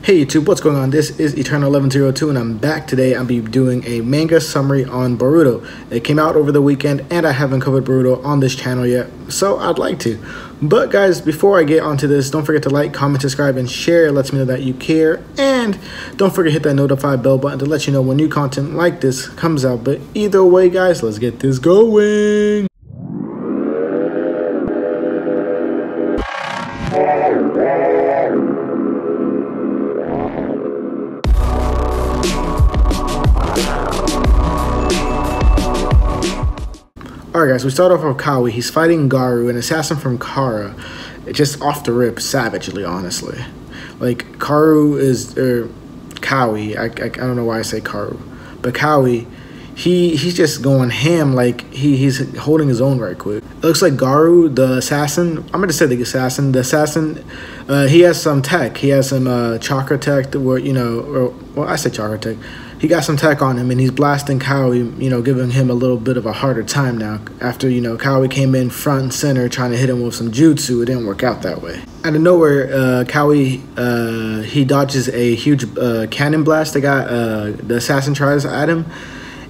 Hey YouTube, what's going on? This is Eternal1102 and I'm back today. I'll be doing a manga summary on Boruto. It came out over the weekend and I haven't covered Boruto on this channel yet, so I'd like to. But guys, before I get onto this, don't forget to like, comment, subscribe, and share. It lets me know that you care. And don't forget to hit that notify bell button to let you know when new content like this comes out. But either way guys, let's get this going. Alright guys, we start off with Kawi. He's fighting Garu, an assassin from Kara. Just off the rip, savagely, honestly. Like, Karu is, Kawi, I don't know why I say Karu. But Kawi, he's just going ham, like, he's holding his own right quick. It looks like Garu, the assassin, I'm going to say the assassin, he has some tech. He has some chakra tech, where, you know, well, I say chakra tech. He got some tech on him, and he's blasting Kawi, you know, giving him a little bit of a harder time now. After, you know, Kawi came in front and center trying to hit him with some jutsu, it didn't work out that way. Out of nowhere, Kawi, he dodges a huge cannon blast the assassin tries at him.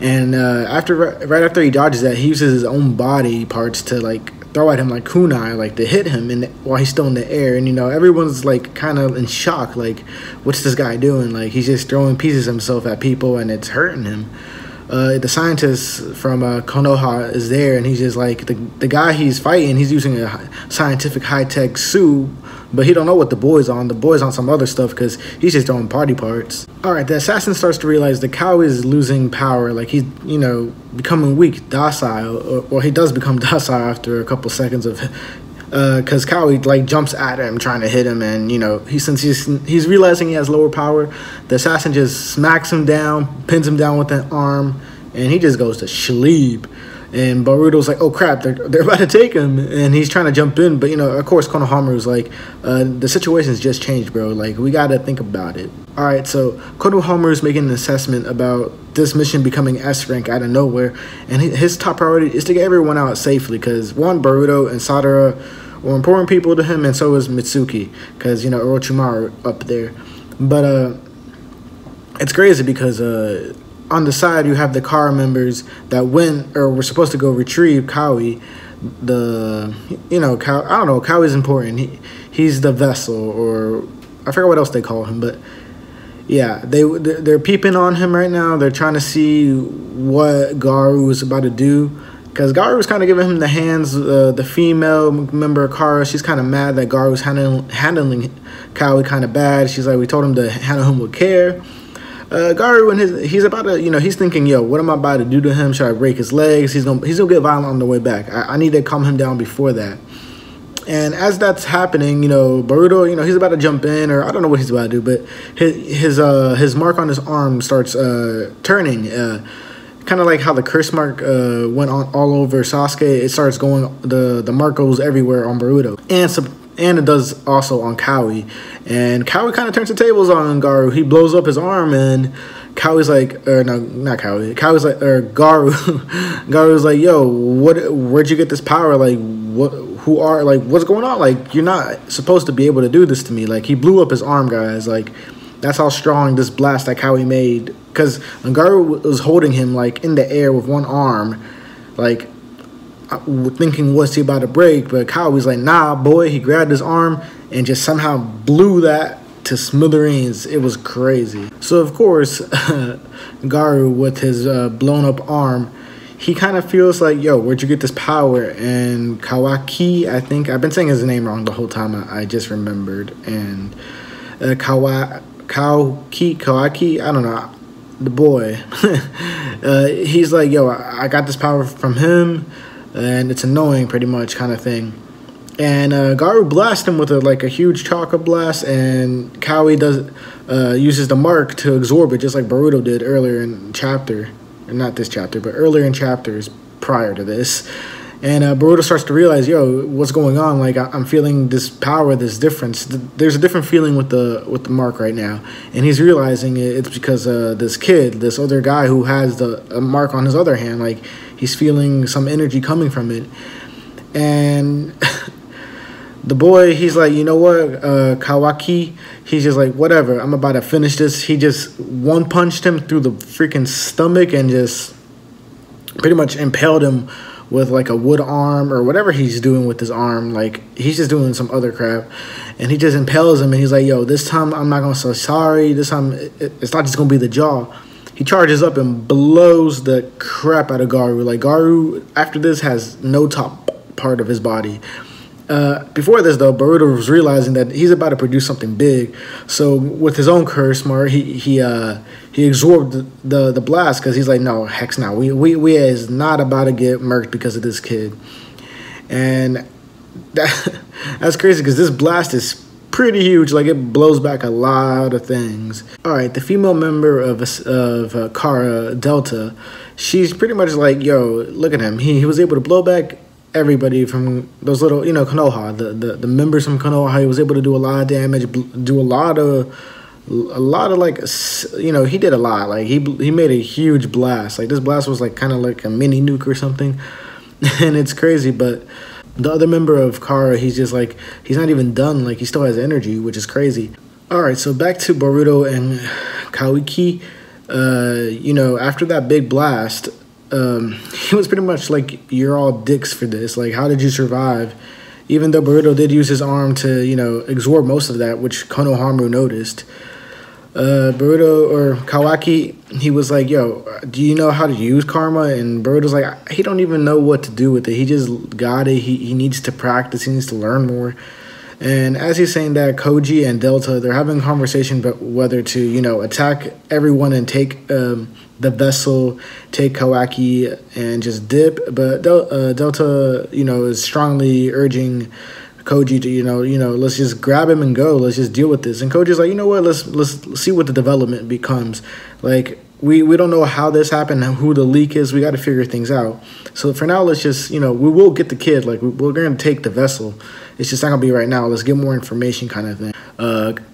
And right after he dodges that, he uses his own body parts to, like, throw at him like kunai, like to hit him while he's still in the air. And you know, everyone's like kind of in shock, like, what's this guy doing? Like, he's just throwing pieces of himself at people and it's hurting him. The scientist from Konoha is there, and he's just like, the guy he's fighting, he's using a scientific high-tech suit, but he don't know what the boy's on. The boy's on some other stuff because he's just throwing party parts. Alright, the assassin starts to realize that Kawi is losing power. Like, he's, you know, becoming weak, docile, or he does become docile after a couple seconds of, because Kawi, like, jumps at him trying to hit him, and, you know, since he's realizing he has lower power, the assassin just smacks him down, pins him down with an arm, and he just goes to sleep. And Boruto's like, oh crap, they're about to take him, and he's trying to jump in, but, you know, of course Konohamaru's like, the situation's just changed, bro, like, we gotta think about it. Alright, so Konohamaru's making an assessment about this mission becoming S rank out of nowhere, and his top priority is to get everyone out safely, because one, Boruto and Sadara were important people to him, and so is Mitsuki, because, you know, Orochimaru up there. But it's crazy because on the side you have the Kara members that went, or were supposed to go retrieve Kawi. You know, I don't know, Kawi's important. He's the vessel, or I forget what else they call him, but yeah, they're peeping on him right now. They're trying to see what Garu is about to do, because Garu's kind of giving him the hands. The female member of Kara, she's kind of mad that Garu's handling Kawi kind of bad. She's like, we told him to handle him with care. Garu, and he's about to, you know, he's thinking, yo, what am I about to do to him? Should I break his legs? He's gonna get violent on the way back. I need to calm him down before that. And as that's happening, you know, Boruto, you know, he's about to jump in, or I don't know what he's about to do, but his mark on his arm starts turning, kind of like how the curse mark went on all over Sasuke. It starts going, the mark goes everywhere on Boruto, and it does also on Kawi. And Kawi kind of turns the tables on Garu. He blows up his arm, and Kawi's like, or no, not Kawi. Kawi's like, or Garu. Garu's like, yo, where'd you get this power? Like, what's going on? Like, you're not supposed to be able to do this to me. Like, he blew up his arm, guys. Like, that's how strong this blast that Kawi made. Because Garu was holding him, like, in the air with one arm, like, thinking, what's he about to break? But Kawi's like, nah, boy. He grabbed his arm and just somehow blew that to smithereens. It was crazy. So of course, Garu, with his blown up arm, he kind of feels like, yo, where'd you get this power? And Kawaki, I think, I've been saying his name wrong the whole time, I just remembered. And Kawaki, I don't know, the boy. He's like, yo, I got this power from him, and it's annoying, pretty much, kind of thing. And Garu blasts him with a huge chakra blast, and Kawi uses the mark to absorb it, just like Boruto did earlier in chapter, not this chapter, but earlier in chapters prior to this. And Boruto starts to realize, yo, what's going on? Like, I'm feeling this power, this difference. There's a different feeling with the mark right now, and he's realizing it's because this kid, this other guy who has a mark on his other hand, like, he's feeling some energy coming from it. And The boy, he's like, you know what, Kawaki, he's just like, whatever, I'm about to finish this. He just one punched him through the freaking stomach and just pretty much impaled him with like a wood arm or whatever he's doing with his arm. Like, he's just doing some other crap. And he just impales him and he's like, yo, this time I'm not going to say sorry. This time it's not just going to be the jaw. He charges up and blows the crap out of Garu. Like, Garu, after this, has no top part of his body. Before this, though, Boruto was realizing that he's about to produce something big. So with his own curse, he absorbed the blast because he's like, no, heck no, we is not about to get murked because of this kid. And that's crazy because this blast is pretty huge. Like, it blows back a lot of things. All right, the female member of Kara, Delta, she's pretty much like, yo, look at him. He was able to blow back everybody from those little, you know, Konoha, the members from Konoha. He was able to do a lot of damage, do a lot of like, you know, he did a lot. Like, he made a huge blast. Like, this blast was like kind of like a mini nuke or something. And it's crazy. But the other member of Kara, he's just like, he's not even done. Like, he still has energy, which is crazy. All right, so back to Boruto and Kawaki. You know, after that big blast, he was pretty much like, you're all dicks for this. Like, how did you survive? Even though Boruto did use his arm to, you know, absorb most of that, which Konohamaru noticed. Boruto, or Kawaki, he was like, yo, do you know how to use karma? And Boruto's like, he don't even know what to do with it. He just got it. He needs to practice. He needs to learn more. And as he's saying that, Koji and Delta, they're having a conversation about whether to, you know, attack everyone and take the vessel, take Kawaki, and just dip. But Delta, you know, is strongly urging Koji to, you know, let's just grab him and go. Let's just deal with this. And Koji's like, you know what? Let's see what the development becomes. Like, we don't know how this happened, who the leak is. We got to figure things out. So for now, let's just, you know, we will get the kid. Like, we're going to take the vessel. It's just not going to be right now. Let's get more information kind of thing.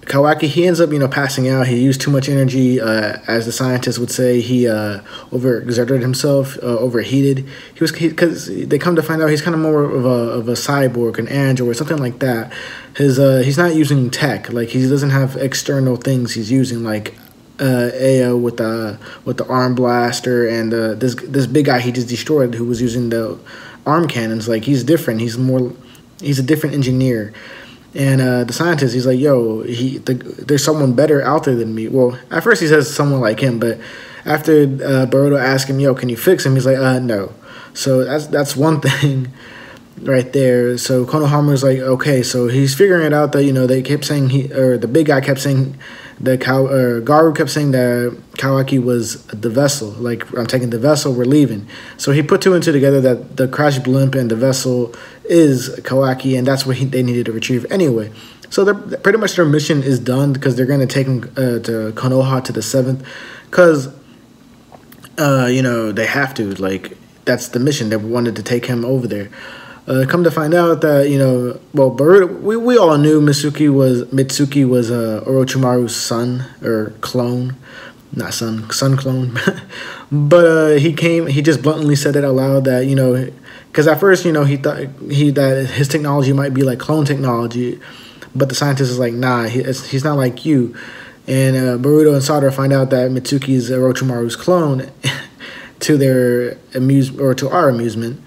Kawaki, he ends up, you know, passing out. He used too much energy. As the scientists would say, he overexerted himself, overheated. Because they come to find out he's kind of more of a cyborg, an android, or something like that. He's not using tech. Like, he doesn't have external things he's using, like Ao with the arm blaster, and this big guy he just destroyed who was using the arm cannons. Like, he's different. He's a different engineer. And the scientist, he's like, yo, there's someone better out there than me. Well, at first he says someone like him, but after Boruto asks him, yo, can you fix him? He's like, no. So that's one thing right there. So Konohamaru's like, okay, so he's figuring it out that, you know, they kept saying the big guy kept saying Garu kept saying that Kawaki was the vessel. Like, I'm taking the vessel, we're leaving. So he put two and two together that the crash blimp and the vessel is Kawaki, and that's what they needed to retrieve anyway. So pretty much their mission is done because they're going to take him to Konoha to the 7th because, you know, they have to. Like, that's the mission. They wanted to take him over there. Come to find out that, you know, well, Boruto, we all knew Mitsuki was Orochimaru's son, or clone. Not son clone. But he just bluntly said it out loud that, you know, because at first, you know, he thought that his technology might be like clone technology, but the scientist is like, nah, he's not like you. And Boruto and Sadara find out that Mitsuki is Orochimaru's clone to their to our amusement.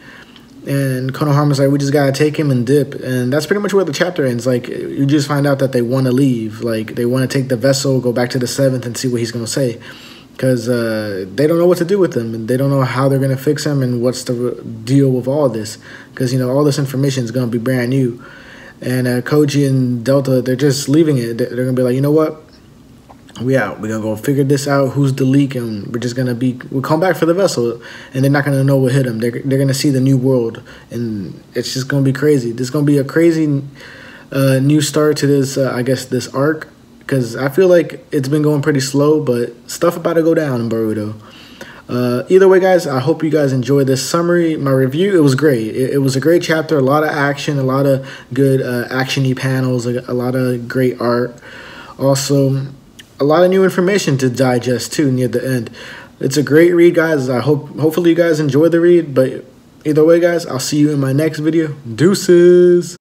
And Konohama's like, we just gotta take him and dip. And that's pretty much where the chapter ends. Like, you just find out that they want to leave. Like, they want to take the vessel, go back to the 7th, and see what he's gonna say. Because they don't know what to do with him, and they don't know how they're gonna fix him, and what's the deal with all this. Because, you know, all this information is gonna be brand new. And Koji and Delta, they're just leaving it. They're gonna be like, you know what? We out. We're gonna go figure this out. Who's the leak? And we'll come back for the vessel, and they're not gonna know what hit them. They're gonna see the new world, and it's just gonna be crazy. This is gonna be a crazy new start to this. I guess this arc, because I feel like it's been going pretty slow, but stuff about to go down in Boruto. Either way, guys, I hope you guys enjoyed this summary. My review, it was great. It was a great chapter. A lot of action, a lot of good action-y panels, a lot of great art. Also, a lot of new information to digest too near the end. It's a great read, guys. Hopefully you guys enjoy the read. But either way, guys, I'll see you in my next video. Deuces.